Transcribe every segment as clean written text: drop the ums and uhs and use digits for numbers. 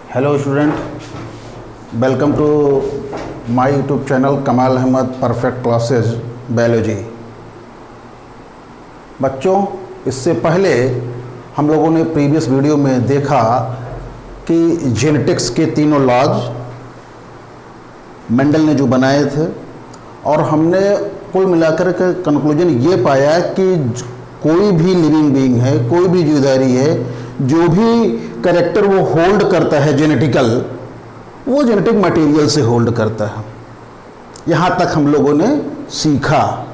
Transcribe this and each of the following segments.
Hello student, welcome to my YouTube channel Kamal Ahmad perfect classes biology. बच्चों, इससे पहले हम लोगों ने प्रीवियस वीडियो में देखा कि जेनेटिक्स के तीनों लॉज मेंडल ने जो बनाए थे, और हमने कुल मिलाकर के कंक्लूजन ये पाया कि कोई भी लिविंग बीइंग है, कोई भी जीवधारी है, जो भी कैरेक्टर वो होल्ड करता है जेनेटिकल, वो जेनेटिक मटेरियल से होल्ड करता है। यहाँ तक हम लोगों ने सीखा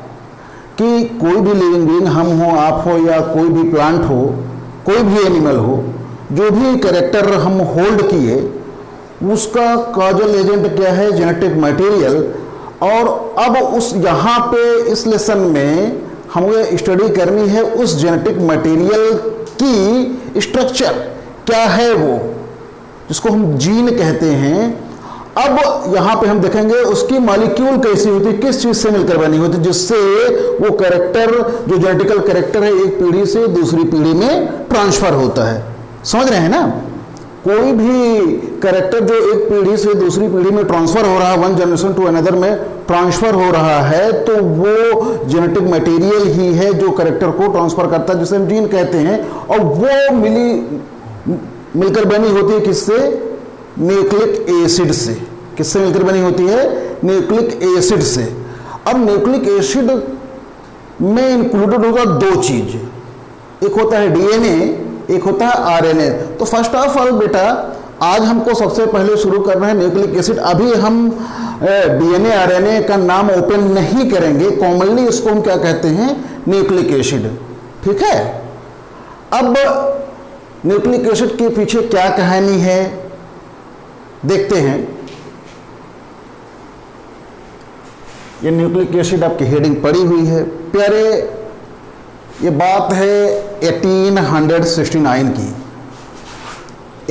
कि कोई भी लिविंग बीइंग, हम हो, आप हो, या कोई भी प्लांट हो, कोई भी एनिमल हो, जो भी कैरेक्टर हम होल्ड किए, उसका कॉजल एजेंट क्या है? Genetic material. और अब उस यहाँ पे इस लेसन में हमें स्टडी करनी है उस जेनेटिक मटेरियल की स्ट्रक्चर क्या है, वो जिसको हम जीन कहते हैं। अब यहाँ पे हम देखेंगे उसकी मॉलिक्यूल कैसी होती है, किस चीज़ से मिलकर बनी होती है, जिससे वो कैरेक्टर, जो जेनेटिकल कैरेक्टर है, एक पीढ़ी से दूसरी पीढ़ी में ट्रांसफर होता है। समझ रहे हैं ना? कोई भी कैरेक्टर जो एक पीढ़ी से दूसरी पीढ़ी में ट्रांसफर हो रहा है, वन जनरेशन टू अनदर में ट्रांसफर हो रहा है, तो वो जेनेटिक मटेरियल ही है जो कैरेक्टर को ट्रांसफर करता है, जिसे हम जीन कहते हैं। और वो मिलकर बनी होती है किससे? न्यूक्लिक एसिड से। किससे मिलकर बनी होती है? न्यूक्लिक एसिड से। अब न्यूक्लिक एसिड में इंक्लूडेड होगा दो चीज, एक होता है डीएनए, एक होता है आरएनए। तो फर्स्ट ऑफ ऑल बेटा, आज हमको सबसे पहले शुरू करना है न्यूक्लिक एसिड। अभी हम डीएनए आरएनए का नाम ओपन नहीं करेंगे, कॉमनली इसको हम क्या कहते हैं? Nucleic acid. ठीक है? अब न्यूक्लिक एसिड के पीछे क्या कहानी है देखते हैं। ये न्यूक्लिक एसिड आपकी हेडिंग पड़ी हुई है प्यारे। ये बात है 1869 की।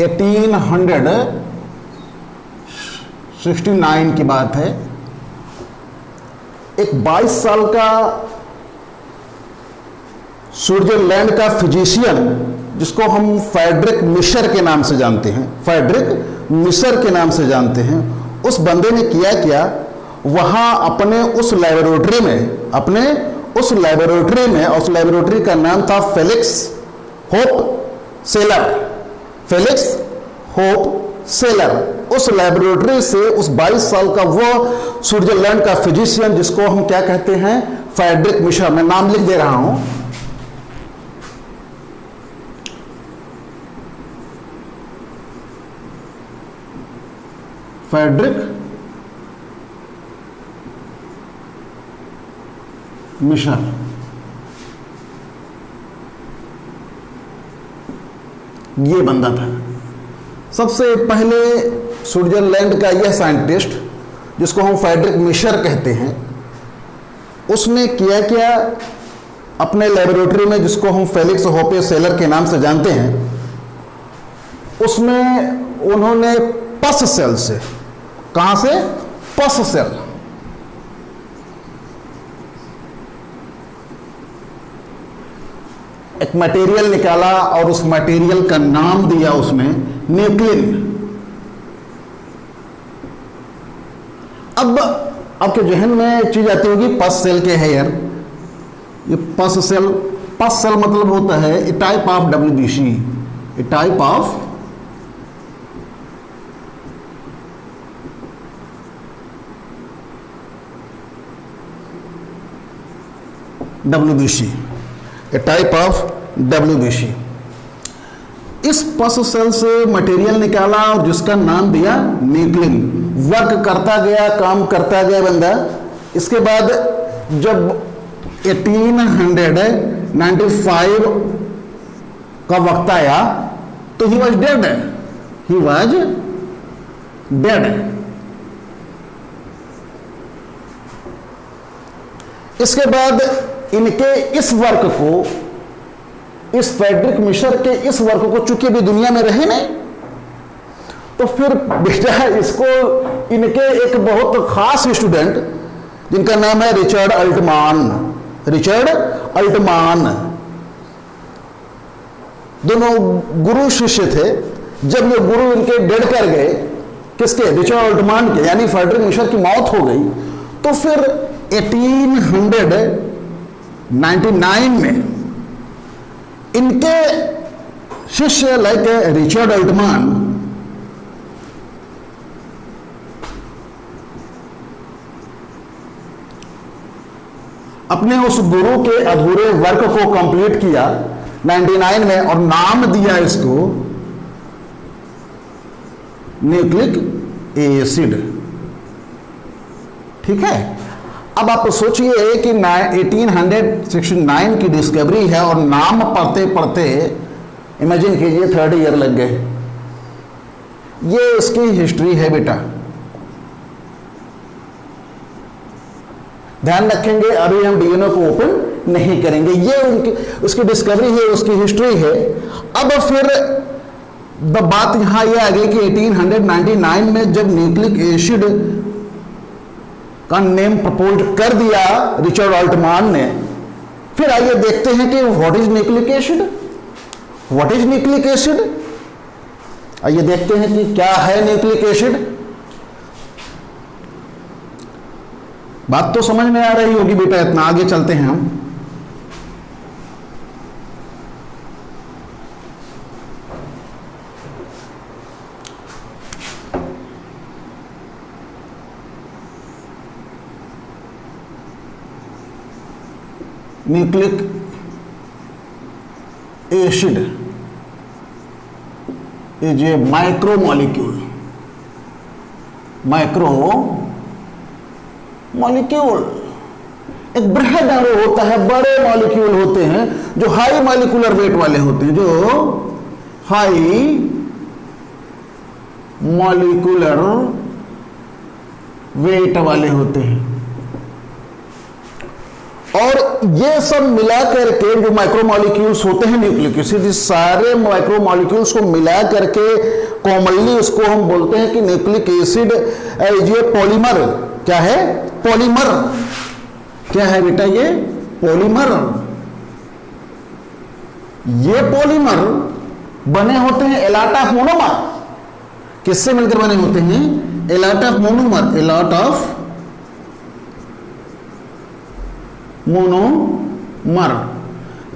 1869 की बात है। एक 22 साल का स्विट्जरलैंड का फिजिशियन, जिसको हम फ्रेडरिक मिशर के नाम से जानते हैं, फ्रेडरिक मिशर के नाम से जानते हैं, उस बंदे ने किया क्या, वहां अपने उस लेबोरेटरी में, उस लेबोरेटरी का नाम था Felix hope seller. Felix hope seller. उस लेबोरेटरी से उस 22 साल का वो स्विट्जरलैंड का फिजिशियन, जिसको हम क्या कहते हैं? Friedrich Miescher. मैं नाम लिख दे रहा हूं। Friedrich Miescher. ये बंदा था सबसे पहले स्विट्जरलैंड का यह साइंटिस्ट, जिसको हम फ्रेडरिक मिशर कहते हैं। उसने किया क्या अपने लेबोरेटरी में, जिसको हम फेलिक्स होपे सेलर के नाम से जानते हैं, उसमें उन्होंने पस सेल से, कहां से? पस सेल, एक मटेरियल निकाला और उस मटेरियल का नाम दिया उसमें न्यूक्लिन। अब आपके जहन में एक चीज आती होगी, पस सेल के है यार, ये पस सेल। पस सेल मतलब होता है a type of WBC, a type of WBC, a type of WBC। इस पस सेल से मटेरियल निकाला और जिसका नाम दिया न्यूक्लिन। वर्क करता गया, काम करता गया बंदा। इसके बाद जब 1895 का वक्त आया तो ही वॉज डेड। इसके बाद इनके इस वर्क को, इस फ्रेडरिक मिशर के इस वर्क को, चूंकि भी दुनिया में रहे नहीं, तो फिर बेटा इसको इनके एक बहुत खास स्टूडेंट, जिनका नाम है रिचर्ड अल्टमान, दोनों गुरु शिष्य थे। जब ये गुरु इनके डेड कर गए, किसके, रिचर्ड ऑल्टमान के, यानी फ्रेडरिक मिशर की मौत हो गई, तो फिर 1899 में इनके शिष्य लाइक रिचर्ड ऑल्टमान अपने उस गुरु के अधूरे वर्क को कंप्लीट किया 99 में और नाम दिया इसको न्यूक्लिक एसिड। ठीक है, अब आप सोचिए कि 1869 की डिस्कवरी है और नाम पढ़ते पढ़ते इमेजिन कीजिए 30 ईयर लग गए। ये इसकी हिस्ट्री है बेटा, ध्यान रखेंगे। अभी हम डीएनए को ओपन नहीं करेंगे, ये उनकी उसकी डिस्कवरी है, उसकी हिस्ट्री है। अब फिर बात यहां यह आ गई कि 1899 में जब न्यूक्लिक एसिड का नेम प्रपोज कर दिया रिचर्ड ऑल्टमान ने, फिर आइए देखते हैं कि what is nucleic acid, what is nucleic acid. आइए देखते हैं कि क्या है न्यूक्लिक एसिड। बात तो समझ में आ रही होगी बेटा, इतना आगे चलते हैं हम। Nucleic acid is a micromolecule, molecule एक बृहद अणु होता है, बड़े मॉलिक्यूल होते हैं जो हाई मॉलिक्यूलर वेट वाले होते हैं, जो हाई मॉलिक्यूलर वेट वाले होते हैं। और ये सब मिला करके जो माइक्रोमॉलिक्यूल्स होते हैं न्यूक्लिक एसिड, सारे माइक्रोमॉलिक्यूल्स को मिला करके कॉमनली उसको हम बोलते हैं कि न्यूक्लिक एसिड ये पॉलीमर। क्या है? पॉलीमर। क्या है बेटा? ये पॉलीमर। ये पॉलीमर बने होते हैं एलॉट ऑफ मोनोमर। किससे मिलकर बने होते हैं? Allot of monomer, allot of monomer.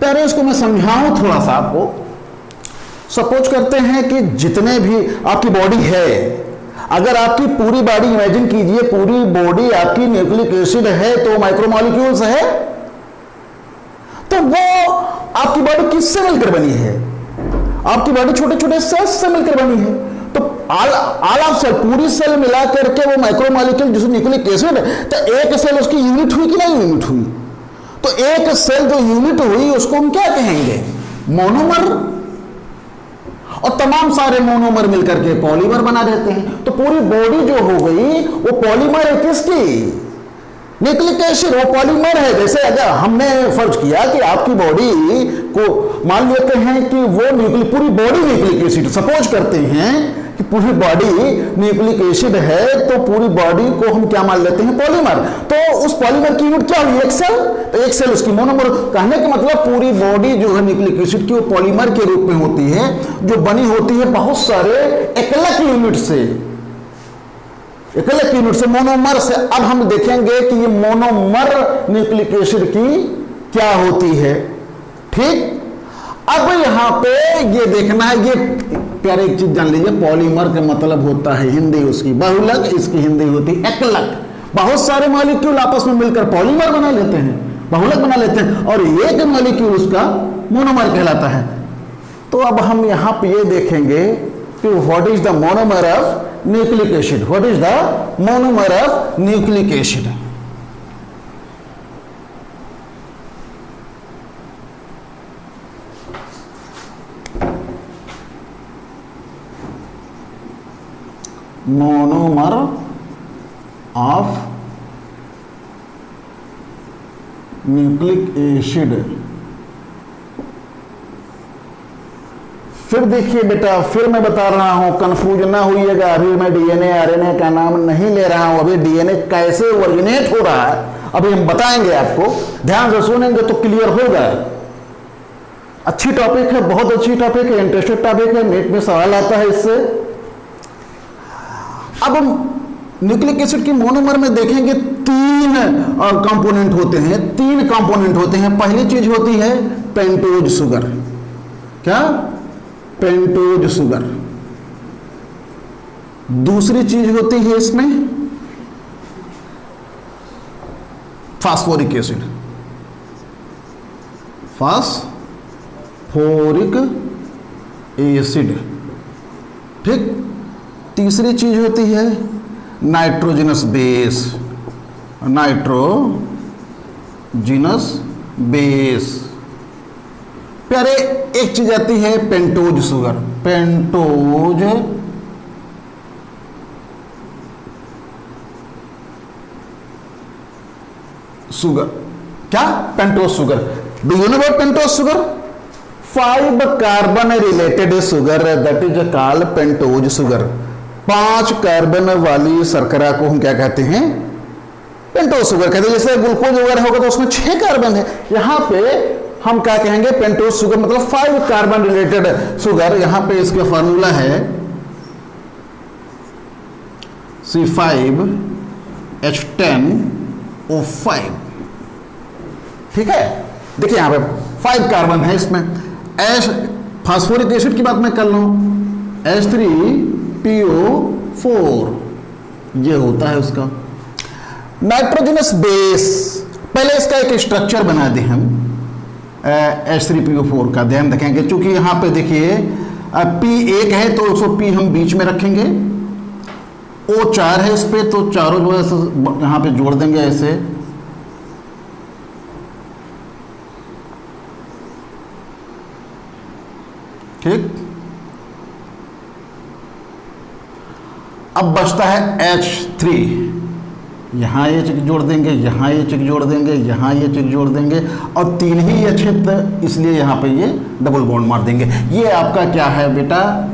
पहले इसको मैं समझाऊं थोड़ा सा आपको। सपोज करते हैं कि जितने भी आपकी बॉडी है, अगर आपकी पूरी बॉडी इमेजिन कीजिए, पूरी बॉडी आपकी न्यूक्लिक एसिड है तो माइक्रोमॉलिक्यूल्स है, तो वो आपकी बॉडी किससे मिलकर बनी है? आपकी बॉडी छोटे छोटे सेल्स से मिलकर बनी है। तो ऑल ऑफ सेल, पूरी सेल मिला करके वो माइक्रोमॉलिक्यूल जिसमें न्यूक्लिक एसिड है, तो एक सेल उसकी यूनिट हुई कि नहीं यूनिट हुई? तो एक सेल जो यूनिट हुई उसको हम क्या कहेंगे? मोनोमर। और तमाम सारे मोनोमर मिलकर के पॉलीमर बना देते हैं। तो पूरी बॉडी जो हो गई वो पॉलीमर है। किसकी? न्यूक्लिक एसिड, वो पॉलीमर है। जैसे अगर हमने फर्ज किया कि आपकी बॉडी को मान लेते हैं कि वो पूरी बॉडी न्यूक्लिक एसिड, सपोज करते हैं कि पूरी बॉडी न्यूक्लिक एसिड है, तो पूरी बॉडी को हम क्या मान लेते हैं? पॉलीमर। तो उस पॉलीमर की यूनिट क्या हुई? एक सेल। तो एक सेल उसकी मोनोमर। कहने का मतलब पूरी बॉडी जो है न्यूक्लिक एसिड की वो पॉलीमर के रूप में होती है, जो बनी होती है बहुत सारे एकलक यूनिट से, एकलक यूनिट से, मोनोमर से। अब हम देखेंगे कि ये मोनोमर न्यूक्लिक एसिड की क्या होती है। ठीक, अब यहां पे ये देखना है, ये प्यारे एक चीज जान लीजिए, पॉलीमर का मतलब होता है हिंदी उसकी बहुलक, इसकी हिंदी होती है एकलक। बहुत सारे मॉलिक्यूल आपस में मिलकर पॉलीमर बना लेते हैं, बहुलक बना लेते हैं, और एक मॉलिक्यूल उसका मोनोमर कहलाता है। तो अब हम यहां पे ये देखेंगे कि what is the monomer of nucleic acid, what is the monomer of nucleic acid. Monomer of nucleic acid. फिर देखिए बेटा, फिर मैं बता रहा हूं, कंफ्यूज ना होइएगा। अभी मैं डीएनए आरएनए का नाम नहीं ले रहा हूं, अभी डीएनए कैसे ओरिजिनेट हो रहा है अभी हम बताएंगे आपको। ध्यान से सुनेंगे तो क्लियर होगा। अच्छी टॉपिक है, बहुत अच्छी टॉपिक है, इंटरेस्टेड टॉपिक है, नेट में सवाल आता है इससे। अब हम न्यूक्लिक एसिड की मोनोमर में देखेंगे 3 कंपोनेंट होते हैं, 3 कंपोनेंट होते हैं। पहली चीज होती है पेंटोज शुगर। क्या? Pentose sugar. दूसरी चीज होती है इसमें फास्फोरिक एसिड, फास्फोरिक एसिड। ठीक। तीसरी चीज होती है नाइट्रोजनस बेस, नाइट्रोजनस बेस। प्यारे एक चीज आती है पेंटोज शुगर, पेंटोज शुगर। क्या? Pentose sugar. Do you know about pentose sugar? 5 carbon related sugar, that is called pentose sugar. 5 carbon वाली शर्करा को हम क्या कहते हैं? पेंटोज शुगर कहते हैं। जैसे ग्लूकोज वगैरह होगा तो उसमें 6 कार्बन है, यहां पे हम क्या कहेंगे? पेंटोज शुगर, मतलब 5 कार्बन रिलेटेड शुगर। यहां पे इसका फॉर्मूला है C5H10O5। ठीक है, देखिए यहां पे 5 कार्बन है इसमें। फास्फोरिक एसिड की बात मैं कर लूं, H3PO4 ये होता है उसका। नाइट्रोजनस बेस, पहले इसका एक स्ट्रक्चर बना दें हम H3PO4 का। ध्यान रखेंगे चूंकि यहां पे देखिए P1 है तो उसको P हम बीच में रखेंगे, O4 है इस पे तो चारों जो है यहां पे जोड़ देंगे ऐसे। ठीक। अब बचता है H3, यहां ये चिक जोड़ देंगे, यहां ये चिक जोड़ देंगे, यहां ये चिक जोड़ देंगे, और 3 ही ये क्षेत्र, इसलिए यहां पे ये डबल बॉन्ड मार देंगे। ये आपका क्या है बेटा?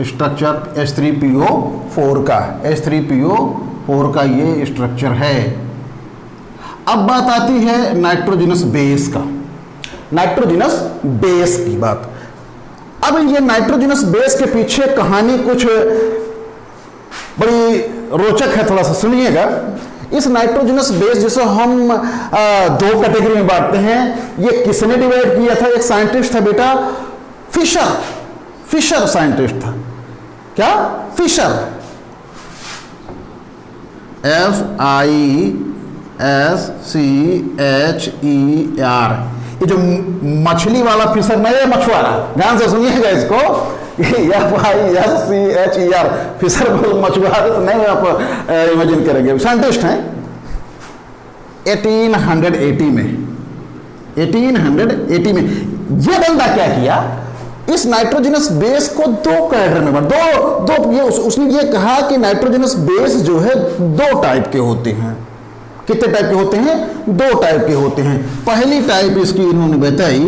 स्ट्रक्चर H3PO4 का, H3PO4 का ये स्ट्रक्चर है। अब बात आती है नाइट्रोजनस बेस का, नाइट्रोजनस बेस की बात। अब ये नाइट्रोजनस बेस के पीछे कहानी कुछ बड़ी रोचक है, थोड़ा सा सुनिएगा। इस नाइट्रोजनस बेस जिसे हम 2 कैटेगरी में बांटते हैं, ये किसने डिवाइड किया था? एक साइंटिस्ट था बेटा, फिशर। फिशर साइंटिस्ट था। क्या? Fischer, FISCHER। ये जो मछली वाला फिशर नहीं है, मछुआरा, ध्यान से सुनिएगा इसको। FISCHER फिशर मछुआरे तो नहीं आप इमेजिन करेंगे। साइंटिस्ट हैं 1880 में, 1880 में ये बंदा क्या किया? इस नाइट्रोजनस बेस को 2 कैटेगरी में बांट दो ये उसने ये कहा कि नाइट्रोजनस बेस जो है 2 टाइप के होते हैं। कितने टाइप के होते हैं? 2 टाइप के होते हैं। पहली टाइप इसकी इन्होंने बताई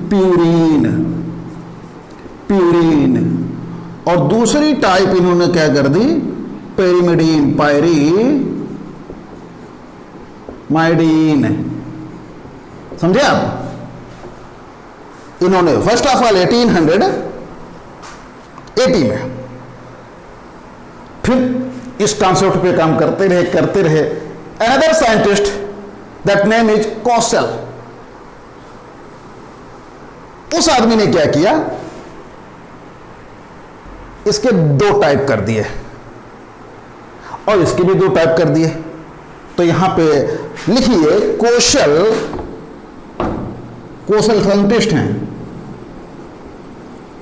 प्यूरीन, प्यूरीन, और दूसरी टाइप इन्होंने क्या कर दी? पेरिमिडीन, पायरीमाइडीन। समझे आप? इन्होंने फर्स्ट ऑफ ऑल 1880 में, फिर इस कॉन्सेप्ट पे काम करते रहे। Another scientist, that name is Kossel, उस आदमी ने क्या किया? इसके 2 टाइप कर दिए और इसके भी 2 टाइप कर दिए। तो यहां पे लिखिए कोशल साइंटिस्ट हैं,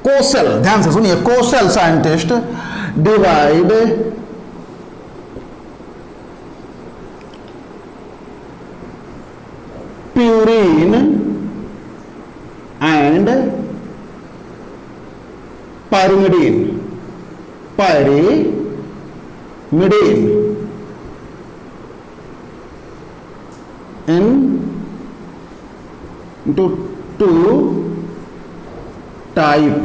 कोशल, ध्यान से सुनिए, Kaushal scientist divide purine and pyrimidine, into 2 type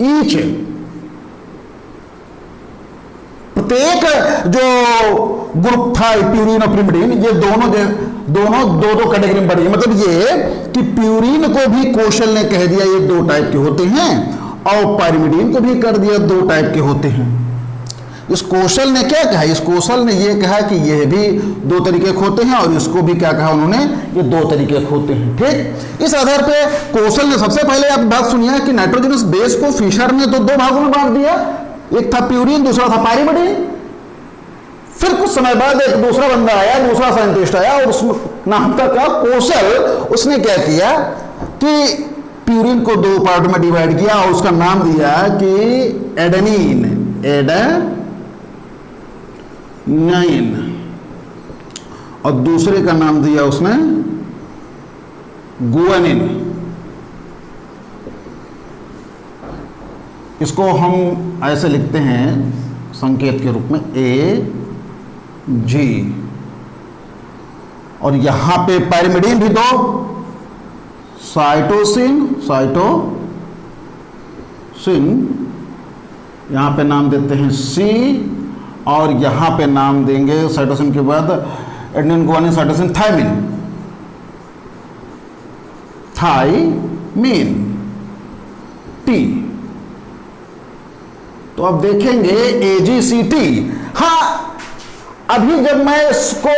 each. प्रत्येक जो ग्रुप था प्यूरीन और पिरिमिडीन, ये दोनों जो दोनों दो दो कैटेगरी में बढ़ी। मतलब ये कि प्यूरिन को भी कोशल ने कह दिया ये दो टाइप के होते हैं, और पाइरिमिडीन को भी कर दिया दो टाइप के होते हैं। इस कोशल ने क्या कहा, इस कोशल ने ये कहा कि यह भी दो तरीके के होते हैं, और इसको भी क्या कहा उन्होंने, ये दो तरीके के होते हैं। ठीक, इस आधार पे कोशल ने सबसे पहले आप बात सुनिए कि नाइट्रोजनस बेस को फिशर ने तो दो भागों में बांट दिया, एक था प्यूरिन, दूसरा था पाइरिमिडीन। फिर कुछ समय बाद एक दूसरा बंदा आया, दूसरा साइंटिस्ट आया, और उसमें नाम का कोशल, उसने क्या किया कि प्यूरिन को दो पार्ट में डिवाइड किया और उसका नाम दिया कि एडेनिन, और दूसरे का नाम दिया उसने गुआनिन। इसको हम ऐसे लिखते हैं संकेत के रूप में AG, और यहां पे पाइरिमिडीन भी दो, साइटोसिन, यहां पे नाम देते हैं C, और यहां पे नाम देंगे साइटोसिन के बाद adenine guanine cytosine thymine T। तो अब देखेंगे AgCT। हाँ, अभी जब मैं इसको,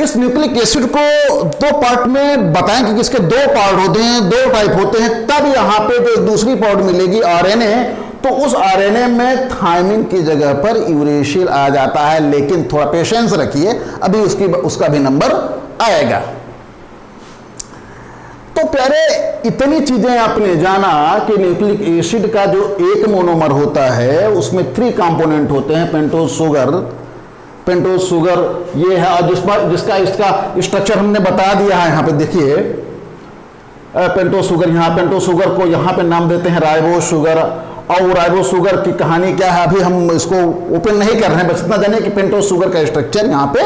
इस न्यूक्लिक एसिड को दो पार्ट में बताएं कि इसके दो पार्ट होते हैं, दो टाइप होते हैं, तब यहां पे जो दूसरी पार्ट मिलेगी RNA, तो उस RNA में थायमिन की जगह पर यूरेशिल आ जाता है। लेकिन थोड़ा पेशेंस रखिए, अभी उसका भी नंबर आएगा। तो प्यारे, इतनी चीजें आपने जाना कि न्यूक्लिक एसिड का जो एक मोनोमर होता है उसमें 3 कंपोनेंट होते हैं। पेंटोज शुगर ये है, जिसका इसका स्ट्रक्चर हमने बता दिया है। यहाँ पे देखिए पेंटोज शुगर, यहाँ पेंटोज शुगर को यहाँ पे नाम देते हैं राइबोज शुगर। और राइबोज शुगर की कहानी क्या है अभी हम इसको ओपन नहीं कर रहे हैं, बस इतना जानिए कि पेंटोज शुगर का स्ट्रक्चर यहाँ पे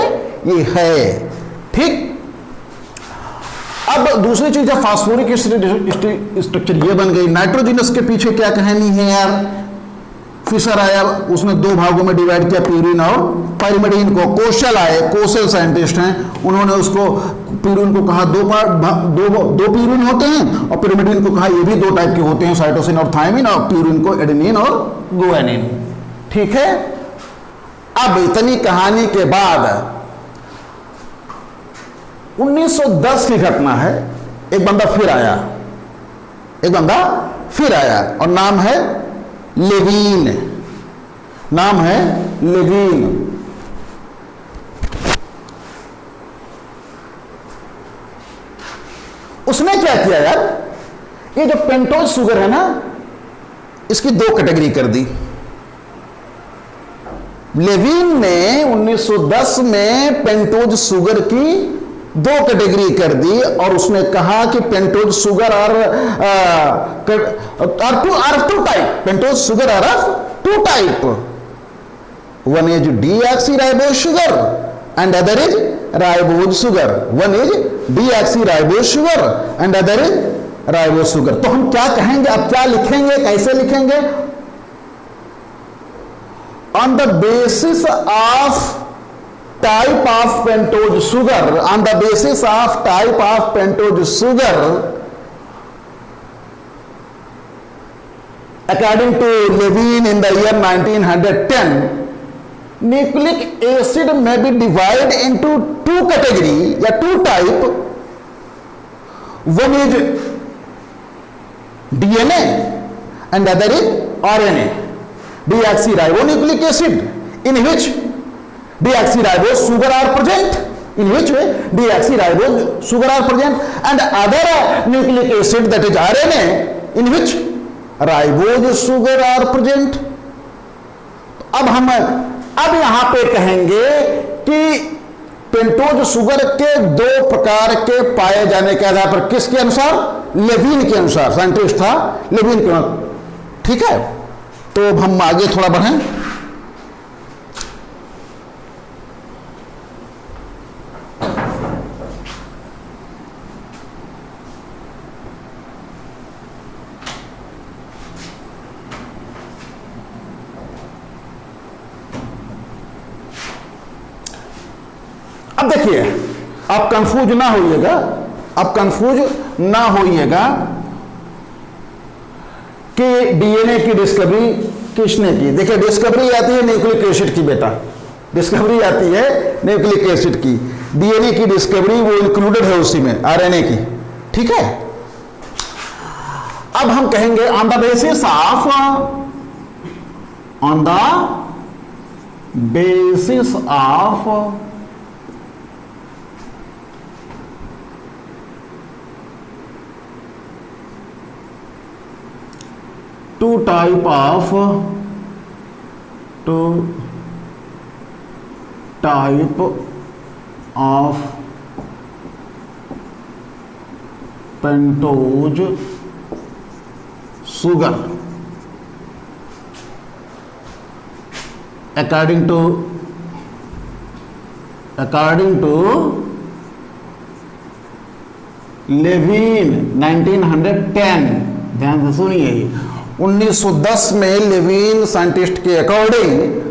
ये है। ठीक, अब दूसरी चीज है फास्फोरिक स्ट्रक्चर, ये बन गई। नाइट्रोजनस के पीछे क्या कहानी है यार, फिशर आया, उसने दो भागों में डिवाइड किया प्यूरिन और पाइरिमिडीन को। कोशल आए, कोशल साइंटिस्ट हैं, उन्होंने उसको प्यूरिन को कहा दो प्यूरिन होते हैं, और पाइरिमिडीन को कहा ये भी दो टाइप के होते हैं, साइटोसिन और थायमिन, और प्यूरिन को एडेनिन और गुआनिन। ठीक है, अब इतनी कहानी के बाद 1910 की घटना है, एक बंदा फिर आया और नाम है लेविन। उसने क्या किया यार, ये जो पेंटोज शुगर है ना, इसकी दो कैटेगरी कर दी। लेविन ने 1910 में पेंटोज शुगर की दो कैटेगरी कर दी, और उसने कहा कि pentose sugar are two type, pentose sugar are of two type, one is deoxyribose sugar and other is ribose sugar, one is deoxyribose sugar and other is ribose sugar. तो हम क्या कहेंगे, अब क्या लिखेंगे, कैसे लिखेंगे? On the basis of type of pentose sugar, on the basis of type of pentose sugar, according to Levine in the year 1910, nucleic acid may be divided into two category या two type. One is DNA and other is RNA, deoxyribonucleic acid, in which deoxyribose sugar are present, in which way deoxyribose sugar are present, and other nucleic acid that is RNA, in which ribose sugar are present. अब यहां पे कहेंगे कि pentose sugar के दो प्रकार के पाए जाने के आधार पर, किसके अनुसार? लेविन के अनुसार, साइंटिस्ट था लेविन के अनुसार। ठीक है, तो हम आगे थोड़ा बढ़ें। अब देखिए, आप कंफ्यूज ना होइएगा, आप कंफ्यूज ना होइएगा कि डीएनए की डिस्कवरी किसने की। देखिए डिस्कवरी आती है न्यूक्लिक एसिड की बेटा, डिस्कवरी आती है न्यूक्लिक एसिड की, डीएनए की डिस्कवरी वो इंक्लूडेड है उसी में, आरएनए की, ठीक है। अब हम कहेंगे on the basis of, on the basis of two type of pentose sugar according to Levene 1910, ध्यान से सुनिए, 1910 में लेविन साइंटिस्ट के अकॉर्डिंग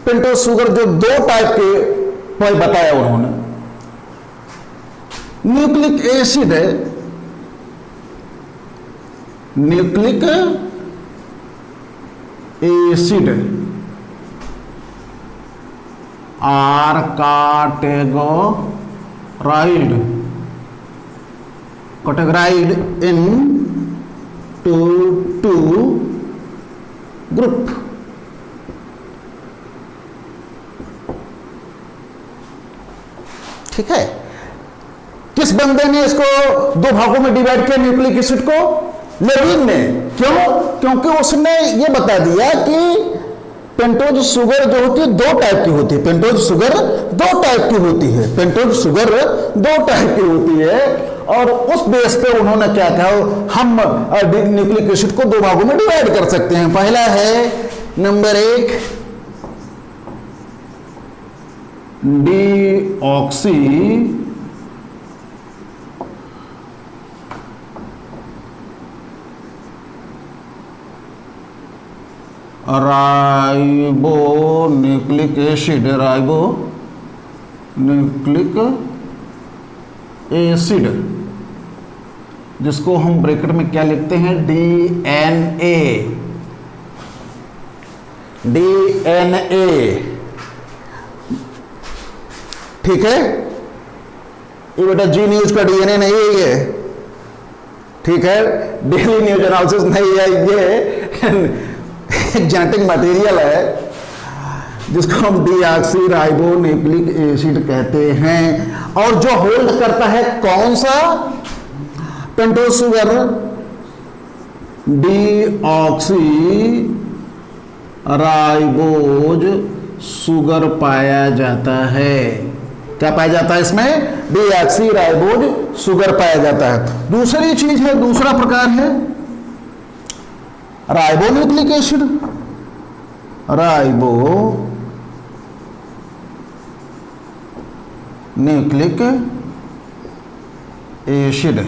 पेंटोज शुगर जो दो टाइप के बताया उन्होंने, न्यूक्लिक एसिड है, nucleic acid are categorized in two group। ठीक है, किस बंदे ने इसको दो भागों में डिवाइड किया न्यूक्लिक एसिड को? लेविन ने। क्यों? क्योंकि उसने ये बता दिया कि पेंटोज शुगर जो होती है दो टाइप की होती है, पेंटोज शुगर दो टाइप की होती है, पेंटोज शुगर दो टाइप की होती है, और उस बेस पे उन्होंने क्या कहा, हम न्यूक्लिक एसिड को दो भागों में डिवाइड कर सकते हैं। पहला है number 1 deoxy ribo nucleic acid, ribo nucleic acid, जिसको हम ब्रैकेट में क्या लिखते हैं, डीएनए, डीएनए, ठीक है। ये बेटा जी न्यूज का डीएनए नहीं है ये, ठीक है, डेली न्यूज एनालिसिस नहीं है ये, जेनेटिक मटेरियल है जिसको हम डीऑक्सी राइबो न्यूक्लिक एसिड कहते हैं, और जो होल्ड करता है कौन सा, pentose sugar, deoxy ribose sugar पाया जाता है। क्या पाया जाता है इसमें? डीऑक्सी राइबोज शुगर पाया जाता है। दूसरी चीज है, दूसरा प्रकार है ribo nucleic acid, ribo nucleic acid,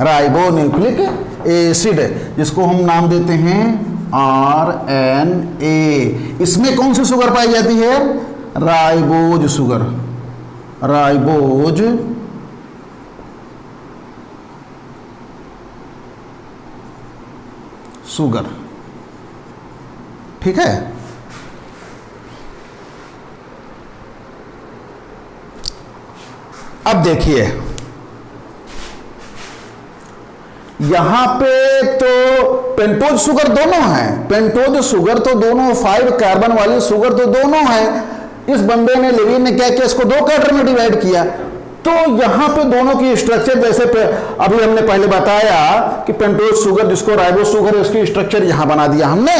ribo nucleic acid, जिसको हम नाम देते हैं आरएनए। इसमें कौन सी शुगर पाई जाती है? राइबोज शुगर, राइबोज शुगर, ठीक है। अब देखिए यहां पे तो पेंटोज शुगर दोनों हैं, पेंटोज शुगर तो दोनों 5 कार्बन वाली शुगर तो दोनों है। इस बंदे ने, लेविन ने क्या किया, इसको दो कैटर में डिवाइड किया। तो यहां पे दोनों की स्ट्रक्चर, जैसे अभी हमने पहले बताया कि पेंटोज शुगर जिसको राइबोज शुगर है, उसकी स्ट्रक्चर यहां बना दिया हमने।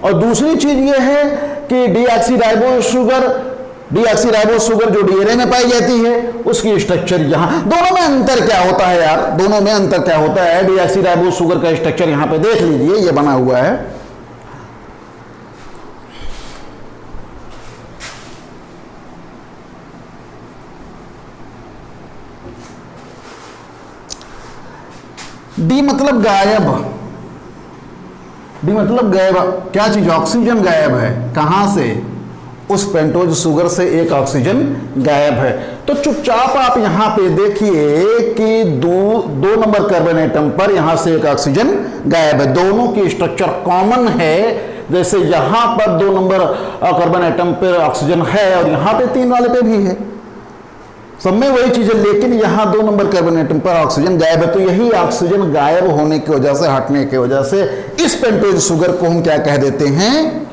और दूसरी चीज ये है कि डीऑक्सी राइबोज शुगर जो डीएनए में पाई जाती है, उसकी स्ट्रक्चर यहां। दोनों में अंतर क्या होता है यार, दोनों में अंतर क्या होता है? डीऑक्सी राइबोज शुगर का स्ट्रक्चर यहां पे देख लीजिए, ये बना हुआ है। डी मतलब गायब, डी मतलब गायब, क्या चीज? ऑक्सीजन गायब है। कहां से? उस पेंटोज शुगर से एक ऑक्सीजन गायब है। तो चुपचाप आप यहां पे देखिए कि दो नंबर कार्बन एटम पर यहां से एक ऑक्सीजन गायब है। दोनों की स्ट्रक्चर कॉमन है, जैसे यहां पर 2 नंबर कार्बन एटम पर ऑक्सीजन है और यहां पे 3 वाले पे भी है, सब में वही चीज है, लेकिन यहां 2 नंबर कार्बन एटम पर ऑक्सीजन गायब है। तो यही ऑक्सीजन गायब होने की वजह से, हटने की वजह से इस पेंटोज शुगर को हम क्या कह देते हैं,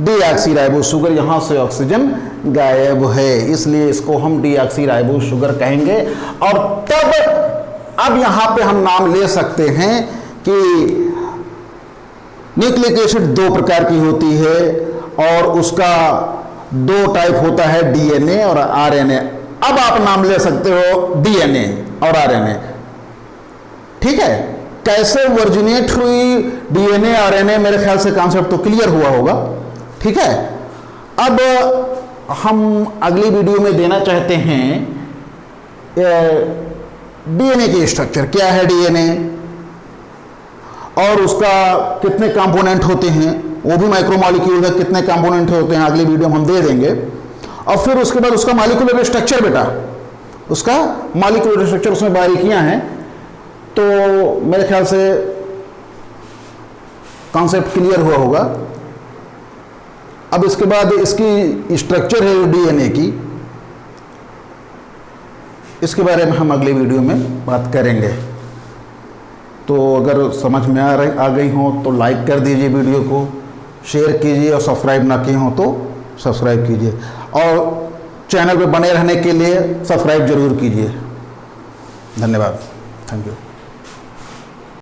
डीऑक्सीराइबोस शुगर। यहां से ऑक्सीजन गायब है, इसलिए इसको हम डीऑक्सीराइबोस शुगर कहेंगे। और तब अब यहां पे हम नाम ले सकते हैं कि न्यूक्लिक एसिड 2 प्रकार की होती है और उसका 2 टाइप होता है, डीएनए और आरएनए। अब आप नाम ले सकते हो डीएनए और आरएनए, ठीक है। कैसे वर्जिनेट हुई डीएनए आरएनए, मेरे ख्याल से कॉन्सेप्ट तो क्लियर हुआ होगा, ठीक है। अब हम अगली वीडियो में देना चाहते हैं डीएनए की स्ट्रक्चर, क्या है डीएनए और उसका कितने कंपोनेंट होते हैं, वो भी माइक्रोमॉलिक्यूल है, कितने कंपोनेंट होते हैं, अगली वीडियो में हम दे देंगे। और फिर उसके बाद उसका मॉलिक्यूलर स्ट्रक्चर, बेटा उसका मॉलिक्यूलर स्ट्रक्चर, उसमें बारीकियां हैं। तो मेरे ख्याल से कॉन्सेप्ट क्लियर हुआ होगा। अब इसके बाद इसकी स्ट्रक्चर है डीएनए की, इसके बारे में हम अगले वीडियो में बात करेंगे। तो अगर समझ में आ गई हो तो लाइक कर दीजिए वीडियो को, शेयर कीजिए और सब्सक्राइब ना किए हो तो सब्सक्राइब कीजिए और चैनल पे बने रहने के लिए सब्सक्राइब जरूर कीजिए। धन्यवाद, थैंक यू।